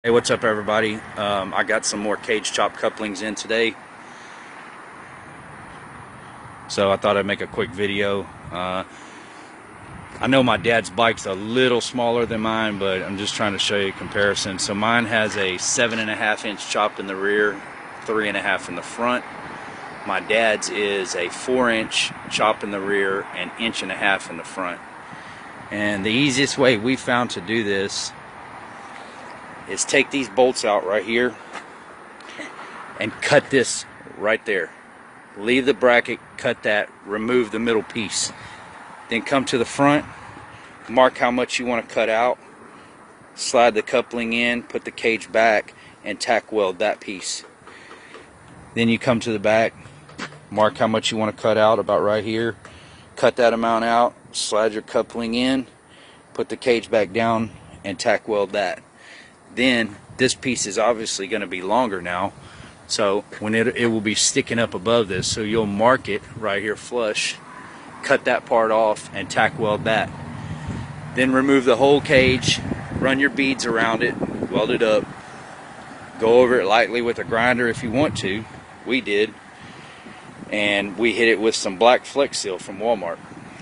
Hey, what's up everybody? I got some more cage chop couplings in today, so I thought I'd make a quick video. I know my dad's bike's a little smaller than mine, but I'm just trying to show you a comparison. So mine has a 7.5 inch chop in the rear, 3.5 in the front. My dad's is a 4-inch chop in the rear and 1.5 inches in the front. And the easiest way we found to do this is take these bolts out right here and cut this right there. Leave the bracket, cut that, remove the middle piece. Then come to the front, mark how much you want to cut out, slide the coupling in, put the cage back, and tack weld that piece. Then you come to the back, mark how much you want to cut out, about right here, cut that amount out, slide your coupling in, put the cage back down, and tack weld that. Then this piece is obviously going to be longer now, so when it will be sticking up above this, so you'll mark it right here flush, cut that part off, and tack weld that. Then remove the whole cage, run your beads around it, weld it up, go over it lightly with a grinder if you want to. We did, and we hit it with some black Flex Seal from Walmart.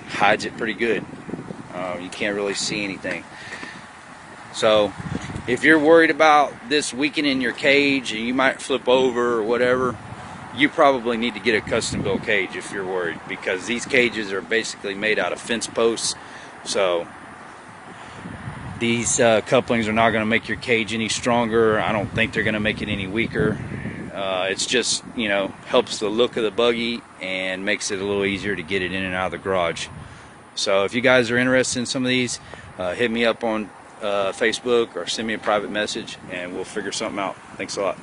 Hides it pretty good. You can't really see anything. So if you're worried about this weakening your cage and you might flip over or whatever, you probably need to get a custom built cage if you're worried, because these cages are basically made out of fence posts. So these couplings are not going to make your cage any stronger. I don't think they're going to make it any weaker. It's just, you know, helps the look of the buggy and makes it a little easier to get it in and out of the garage. So if you guys are interested in some of these, hit me up on Facebook or send me a private message and we'll figure something out. Thanks a lot.